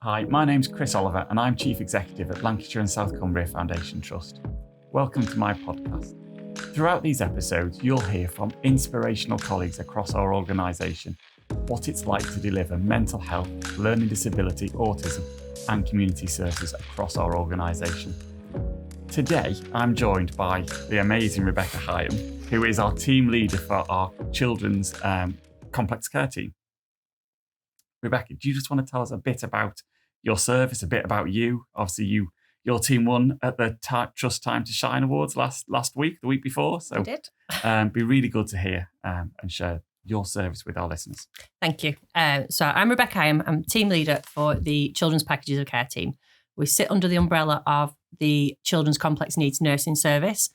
Hi, my name's Chris Oliver and I'm Chief Executive at Lancashire and South Cumbria Foundation Trust. Welcome to my podcast. Throughout these episodes, you'll hear from inspirational colleagues across our organisation what it's like to deliver mental health, learning disability, autism and community services across our organisation. Today, I'm joined by the amazing Rebecca Higham, who is our team leader for our children's complex care team. Rebecca, do you just want to tell us a bit about your service, a bit about you? Obviously, your team won at the Trust Time to Shine Awards the week before. So did. Be really good to hear and share your service with our listeners. Thank you. So I'm Rebecca Higham. I'm team leader for the Children's Packages of Care team. We sit under the umbrella of the Children's Complex Needs Nursing Service,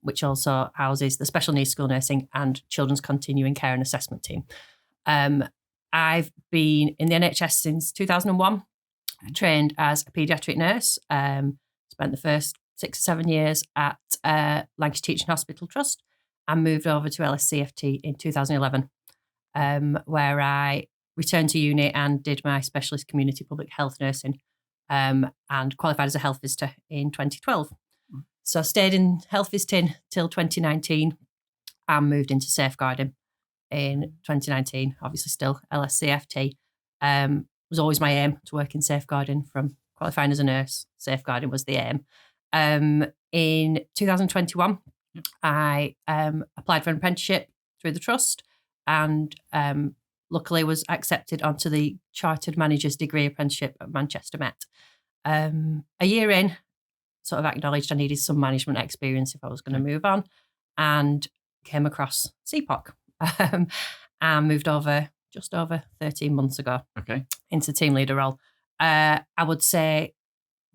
which also houses the Special Needs School Nursing and Children's Continuing Care and Assessment team. I've been in the NHS since 2001, trained as a paediatric nurse, spent the first 6 or 7 years at Lancashire Teaching Hospital Trust and moved over to LSCFT in 2011, where I returned to uni and did my specialist community public health nursing and qualified as a health visitor in 2012. So I stayed in health visiting till 2019 and moved into safeguarding in 2019, obviously still LSCFT. Was always my aim to work in safeguarding from qualifying as a nurse. Safeguarding was the aim. In 2021, I applied for an apprenticeship through the trust and luckily was accepted onto the Chartered Manager's Degree Apprenticeship at Manchester Met. A year in, sort of acknowledged I needed some management experience if I was going to move on and came across CPOC. And moved over just over 13 months ago into team leader role. I would say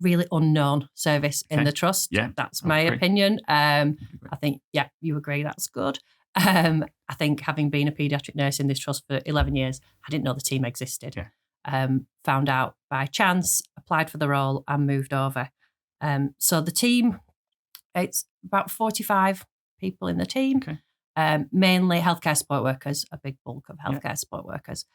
really unknown service in the trust. Yeah, that's my opinion. I think, you agree that's good. I think having been a paediatric nurse in this trust for 11 years, I didn't know the team existed. Found out by chance, applied for the role and moved over. So the team, it's about 45 people in the team. Mainly healthcare support workers, a big bulk of healthcare support workers.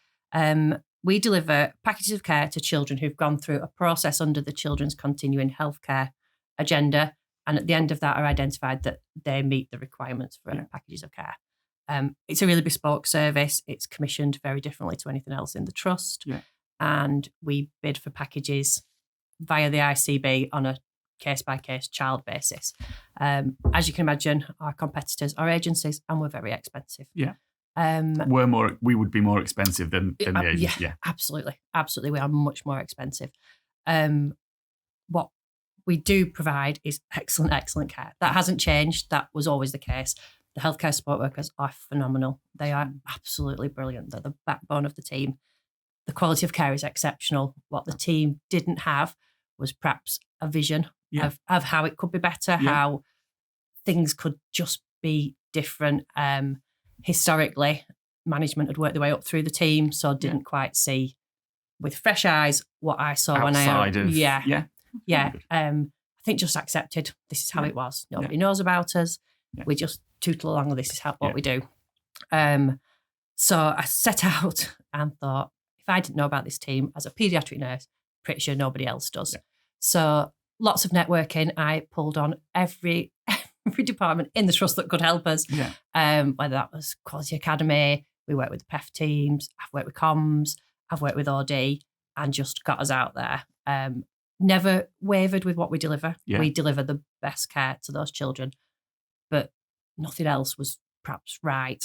We deliver packages of care to children who've gone through a process under the Children's Continuing Healthcare agenda, and at the end of that are identified that they meet the requirements for packages of care. It's a really bespoke service. It's commissioned very differently to anything else in the trust, and we bid for packages via the ICB on a case-by-case child basis. As you can imagine, our competitors are agencies and we're very expensive. We would be more expensive than the agencies. Absolutely. We are much more expensive. What we do provide is excellent care. That hasn't changed. That was always the case. The healthcare support workers are phenomenal. They are absolutely brilliant. They're the backbone of the team. The quality of care is exceptional. What the team didn't have was perhaps a vision of how it could be better, how things could just be different. Historically, management had worked their way up through the team, so didn't quite see with fresh eyes what I saw outside when I... of... I think just accepted this is how it was. Nobody knows about us. We just tootle along with this is what we do. So I set out and thought, if I didn't know about this team as a paediatric nurse, pretty sure nobody else does. So lots of networking. I pulled on every department in the trust that could help us, whether that was Quality Academy, we worked with the PEF teams, I've worked with comms, I've worked with OD, and just got us out there. Never wavered with what we deliver. We deliver the best care to those children, but nothing else was perhaps right.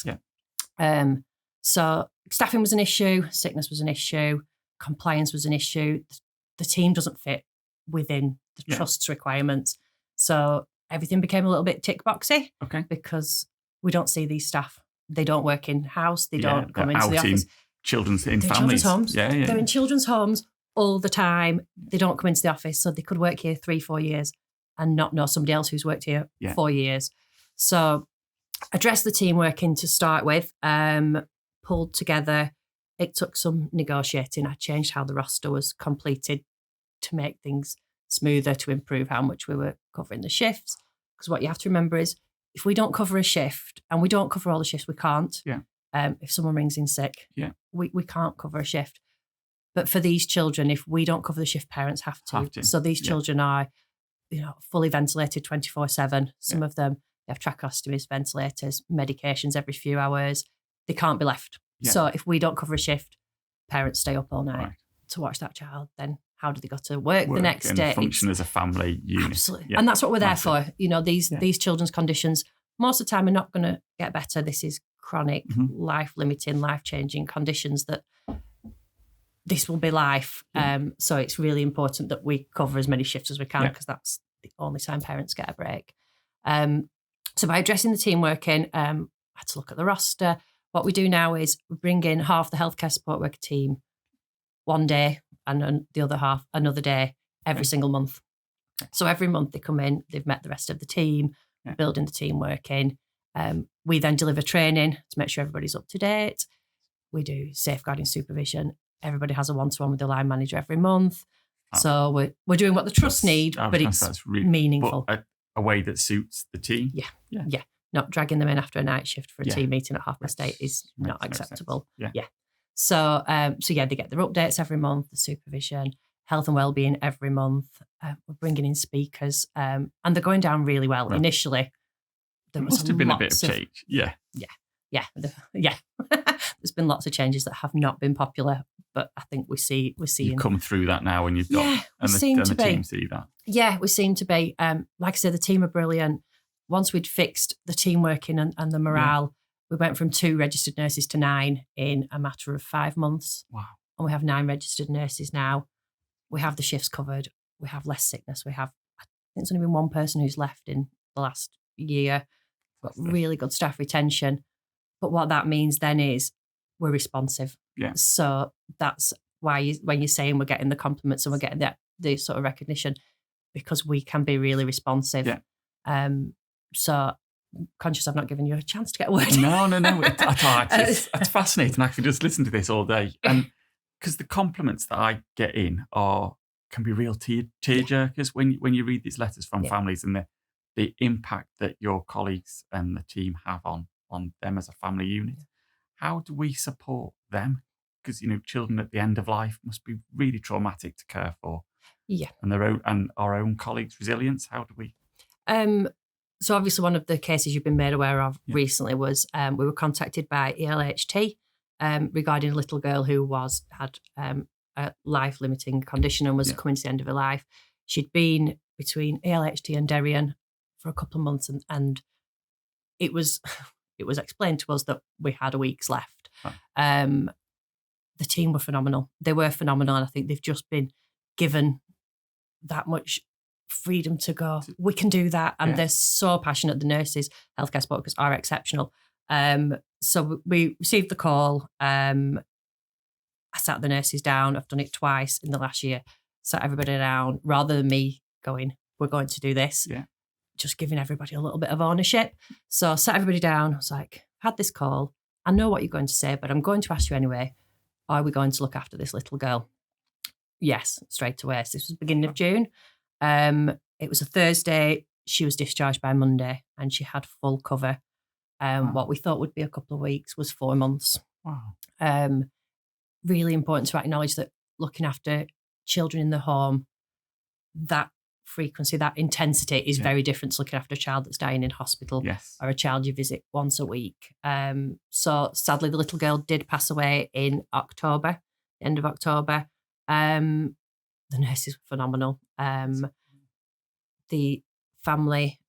So staffing was an issue, sickness was an issue, compliance was an issue. The team doesn't fit within the trust's requirements. So everything became a little bit tick boxy because we don't see these staff. They don't work in-house. They don't come into the office. Children's families. Children's homes. They're in children's homes all the time. They don't come into the office. So they could work here 3-4 years and not know somebody else who's worked here 4 years. So addressed the team working to start with, pulled together. It took some negotiating. I changed how the roster was completed to make things smoother, to improve how much we were covering the shifts. Because what you have to remember is if we don't cover a shift, and we don't cover all the shifts, we can't. If someone rings in sick, we can't cover a shift. But for these children, if we don't cover the shift, parents have to. So these children are, fully ventilated 24/7. Some of them, they have tracheostomies, ventilators, medications every few hours. They can't be left. Yeah. So if we don't cover a shift, parents stay up all night to watch that child. Then how do they go to work the next day? Function as a family unit. Absolutely. Yeah. And that's what we're there for. These children's conditions, most of the time, are not going to get better. This is chronic, life-limiting, life-changing conditions that this will be life. So it's really important that we cover as many shifts as we can, because that's the only time parents get a break. So by addressing the team working, I had to look at the roster. What we do now is we bring in half the healthcare support worker team one day and the other half another day every single month. So every month they come in, they've met the rest of the team, building the team working. We then deliver training to make sure everybody's up to date. We do safeguarding supervision. Everybody has a one-to-one with the line manager every month. So we're doing what the trust need, but it's really meaningful. But a way that suits the team. Yeah. Not dragging them in after a night shift for a team meeting at 8:30 is not acceptable. Yeah. So they get their updates every month, the supervision, health and wellbeing every month. We're bringing in speakers, and they're going down really well. Right. Initially, there must have been a bit of change. Yeah. There's been lots of changes that have not been popular, but I think we're seeing you've come through that now, and you've got and the team see that. Yeah, we seem to be. Like I said, the team are brilliant. Once we'd fixed the team working and the morale, we went from 2 registered nurses to 9 in a matter of 5 months. Wow! And we have 9 registered nurses now. We have the shifts covered. We have less sickness. I think there's only been 1 person who's left in the last year. Got really good staff retention. But what that means then is we're responsive. Yeah. So that's why when you're saying we're getting the compliments and we're getting the sort of recognition, because we can be really responsive. Yeah. So conscious I've not given you a chance to get a word. No. It's fascinating. I could just listen to this all day. And because the compliments that I get in can be real tearjerkers when you read these letters from families and the impact that your colleagues and the team have on them as a family unit. How do we support them? Because children at the end of life must be really traumatic to care for. Yeah. And our own colleagues' resilience. How do we? So obviously one of the cases you've been made aware of recently was we were contacted by ELHT regarding a little girl who had a life-limiting condition and was coming to the end of her life. She'd been between ELHT and Darien for a couple of months, and it was explained to us that we had a week's left. Oh. The team were phenomenal. They were phenomenal, and I think they've just been given that much freedom to go, we can do that. And they're so passionate. The nurses, healthcare support workers are exceptional. So we received the call. I sat the nurses down. I've done it twice in the last year. Sat everybody down rather than me going, we're going to do this. Yeah. Just giving everybody a little bit of ownership. So I sat everybody down. I was like, had this call. I know what you're going to say, but I'm going to ask you anyway. Are we going to look after this little girl? Yes, straight away. So this was the beginning of June. It was a Thursday. She was discharged by Monday and she had full cover. What we thought would be a couple of weeks was 4 months. Wow. Really important to acknowledge that looking after children in the home, that frequency, that intensity is very different to looking after a child that's dying in hospital or a child you visit once a week. So sadly, the little girl did pass away in October, the end of October. The nurses were phenomenal. The family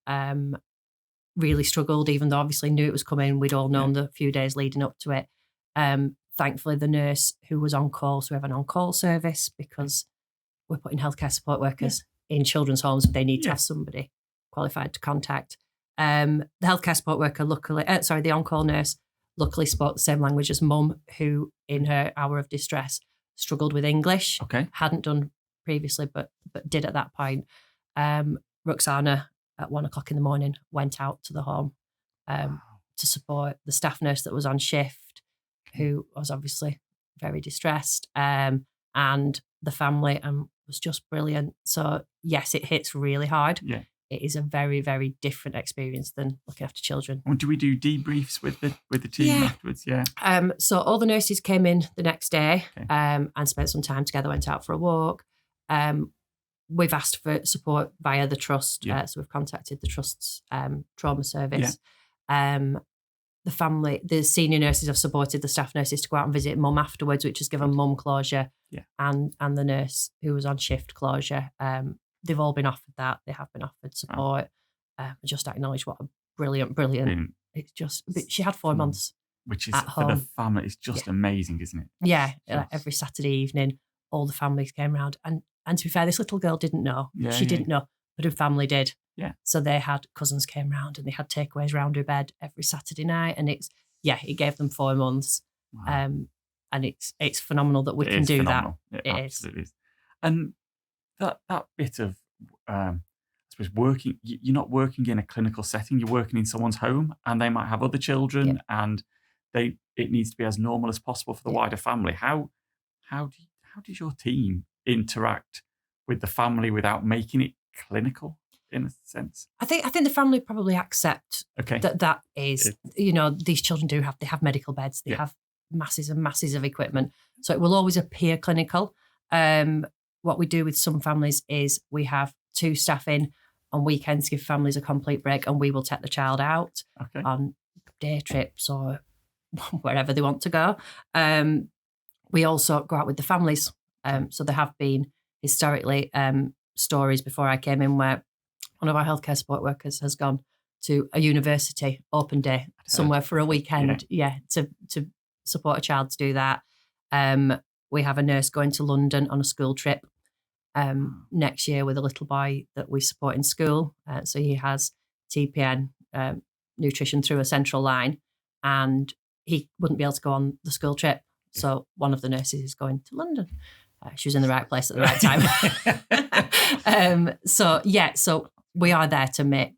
really struggled, even though obviously knew it was coming. We'd all known the few days leading up to it. Thankfully, the nurse who was on call, so we have an on-call service because we're putting healthcare support workers in children's homes. They need to have somebody qualified to contact. The healthcare support worker, the on-call nurse, luckily spoke the same language as mum, who in her hour of distress struggled with English. Okay. Hadn't done previously, but did at that point. Roxana at 1 o'clock in the morning went out to the home to support the staff nurse that was on shift, who was obviously very distressed, and the family, and was just brilliant. So yes, it hits really hard it is a very, very different experience than looking after children. And do we do debriefs with the team afterwards? Yeah. So all the nurses came in the next day, Okay. and spent some time together, went out for a walk. We've asked for support via the trust. Yeah. So we've contacted the trust's trauma service. The senior nurses have supported the staff nurses to go out and visit mum afterwards, which has given mum closure, and the nurse who was on shift closure. They've all been offered that. They have been offered support. Just acknowledge what a brilliant. It's just, but she had 4 months. Which is, at for home. the family, it's just amazing, isn't it? Yeah, every Saturday evening, all the families came round. And to be fair, this little girl didn't know. She didn't know, but her family did. Yeah. So they had cousins came round and they had takeaways round her bed every Saturday night. And it gave them 4 months. Wow. And it's phenomenal that we can do phenomenal. that. It absolutely is. And that bit of, I suppose, working, you're not working in a clinical setting, you're working in someone's home, and they might have other children, and it needs to be as normal as possible for the wider family. How does your team interact with the family without making it clinical, in a sense? I think the family probably accept that is, these children they have medical beds, they have masses and masses of equipment. So it will always appear clinical. What we do with some families is we have 2 staff in on weekends, give families a complete break, and we will take the child out on day trips or wherever they want to go. We also go out with the families. So there have been historically stories before I came in where one of our healthcare support workers has gone to a university open day somewhere for a weekend, to support a child to do that. We have a nurse going to London on a school trip next year with a little boy that we support in school. So he has TPN, nutrition through a central line, and he wouldn't be able to go on the school trip. So one of the nurses is going to London. She was in the right place at the right time. So we are there to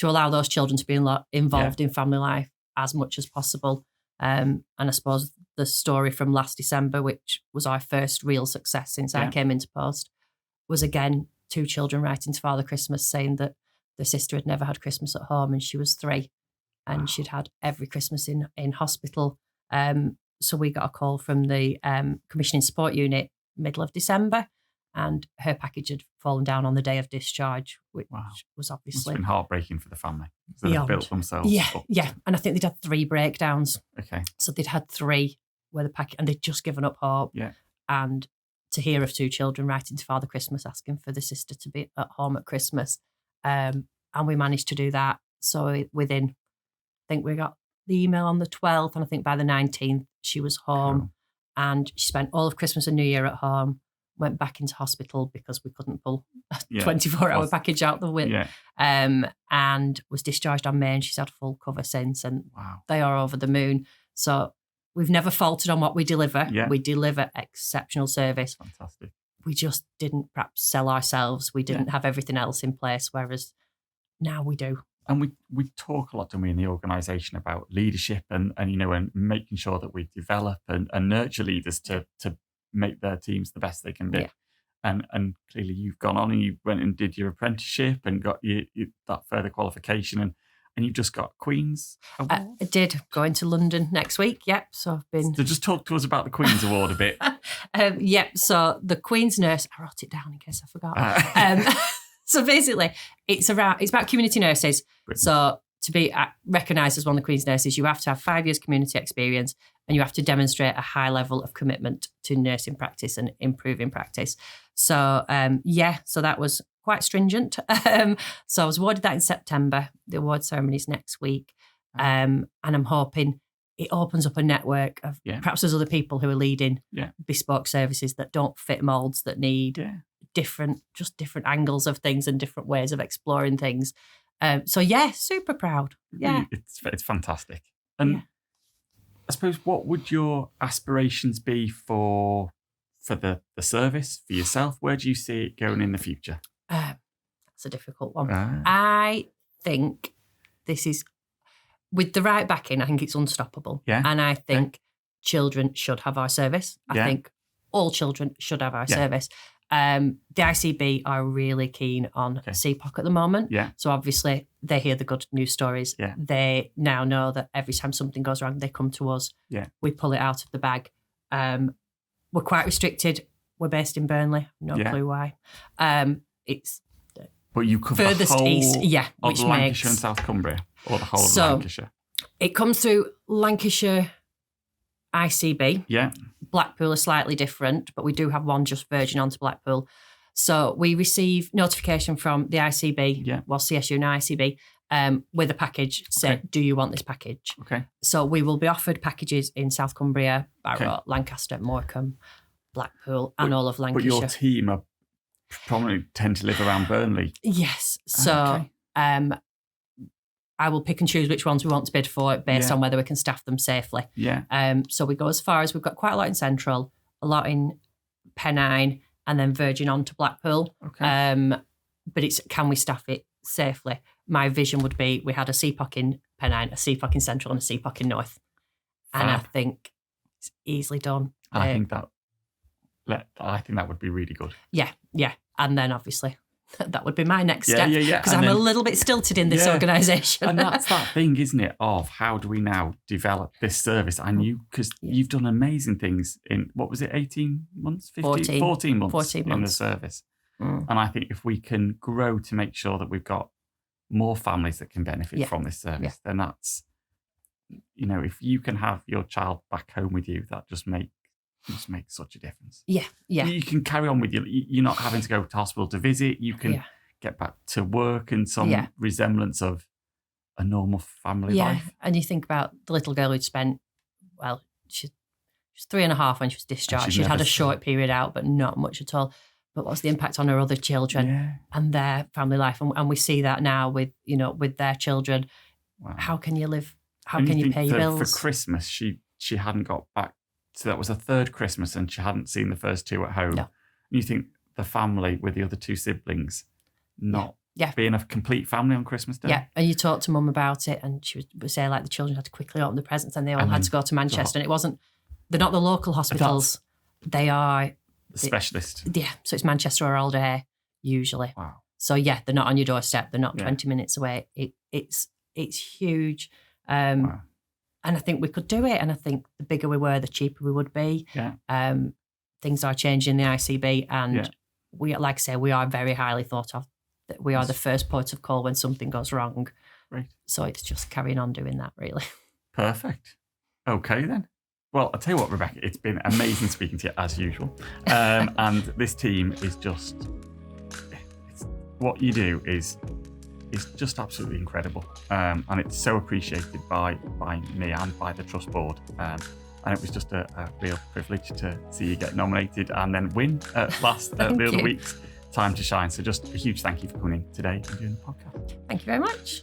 allow those children to be involved in family life as much as possible. And I suppose the story from last December, which was our first real success since I came into post, was again 2 children writing to Father Christmas saying that their sister had never had Christmas at home and she was 3 and she'd had every Christmas in hospital. So we got a call from the commissioning support unit middle of December, and her package had fallen down on the day of discharge, which was obviously... It's been heartbreaking for the family. So they've built themselves up. Yeah. And I think they'd had 3 breakdowns. Okay. So they'd had 3 where the package, and they'd just given up hope. Yeah. And to hear of 2 children writing to Father Christmas asking for the sister to be at home at Christmas. And we managed to do that. So within, I think we got the email on the 12th, and I think by the 19th she was home, and she spent all of Christmas and New Year at home, went back into hospital because we couldn't pull a 24-hour package out the window, and was discharged on May, and she's had full cover since, and they are over the moon. So we've never faltered on what we deliver. Yeah. We deliver exceptional service. Fantastic. We just didn't perhaps sell ourselves. We didn't have everything else in place, whereas now we do. And we talk a lot, don't we, in the organisation about leadership and making sure that we develop and nurture leaders to make their teams the best they can be. Yeah. And clearly you've gone on and you went and did your apprenticeship and got that further qualification, and you've just got Queen's Award. I did, going to London next week. Yep. So I've been... So just talk to us about the Queen's Award a bit. So the Queen's nurse, I wrote it down in case I forgot. So basically, it's about community nurses. Brilliant. So to be recognised as one of the Queen's nurses, you have to have 5 years community experience, and you have to demonstrate a high level of commitment to nursing practice and improving practice. So so that was quite stringent. So I was awarded that in September. The award ceremony is next week, and I'm hoping it opens up a network of perhaps there's other people who are leading bespoke services that don't fit moulds, that need different angles of things and different ways of exploring things. Super proud. Yeah, it's fantastic. And I suppose, what would your aspirations be for the service, for yourself? Where do you see it going in the future? That's a difficult one. I think this is, with the right backing, I think it's unstoppable. Yeah. And I think children should have our service. I think all children should have our service. The ICB are really keen on CPOC at the moment. Yeah. So obviously they hear the good news stories. Yeah. They now know that every time something goes wrong, they come to us. Yeah. We pull it out of the bag. We're quite restricted. We're based in Burnley. No clue why. It's but you cover furthest the whole east, of which Lancashire makes, and South Cumbria, or the whole of Lancashire. It comes through Lancashire ICB. Yeah. Blackpool are slightly different, but we do have one just verging onto Blackpool. So we receive notification from the ICB, CSU and ICB, with a package, say, do you want this package? Okay. So we will be offered packages in South Cumbria, Barrow, Lancaster, Morecambe, Blackpool, and all of Lancashire. But your team are probably tend to live around Burnley. Yes. So I will pick and choose which ones we want to bid for based on whether we can staff them safely. Yeah. So we go as far as we've got quite a lot in Central, a lot in Pennine, and then verging on to Blackpool. Okay. But it's, can we staff it safely? My vision would be we had a CPOC in Pennine, a CPOC in Central, and a CPOC in North. Fab. And I think it's easily done. I think that would be really good. Yeah. And then obviously that would be my next step. Yeah. Because I'm a little bit stilted in this organisation. And that's that thing, isn't it, of how do we now develop this service? And because you've done amazing things in, what was it, 18 months? 14 months in the service. And I think if we can grow to make sure that we've got more families that can benefit from this service, then that's, if you can have your child back home with you, that just makes such a difference. Yeah. You can carry on with you're not having to go to hospital to visit. You can get back to work and some resemblance of a normal family life. And you think about the little girl who'd spent, she was 3.5 when she was discharged. She'd had a short period out, but not much at all. But what's the impact on her other children and their family life? And we see that now with their children. Wow. How can you live? How can you pay your bills? For Christmas, she hadn't got back. So that was her third Christmas and she hadn't seen the first two at home. No. And you think the family with the other two siblings not being a complete family on Christmas Day? Yeah, and you talk to mum about it and she would say like the children had to quickly open the presents and they all had to go to Manchester. And it wasn't, they're not the local hospitals. They are... The specialist. Yeah, so it's Manchester or Alderhay usually. Wow. So they're not on your doorstep. They're not 20 minutes away. It's huge. Wow. And I think we could do it. And I think the bigger we were, the cheaper we would be. Yeah. Things are changing in the ICB. And we, like I say, we are very highly thought of. That we are the first port of call when something goes wrong. Right. So it's just carrying on doing that, really. Perfect. Okay, then. Well, I'll tell you what, Rebecca, it's been amazing speaking to you as usual. And this team is what you do is just absolutely incredible. And it's so appreciated by me and by the Trust Board. And it was just a real privilege to see you get nominated and then win at last the other week's Time to Shine. So just a huge thank you for coming in today and doing the podcast. Thank you very much.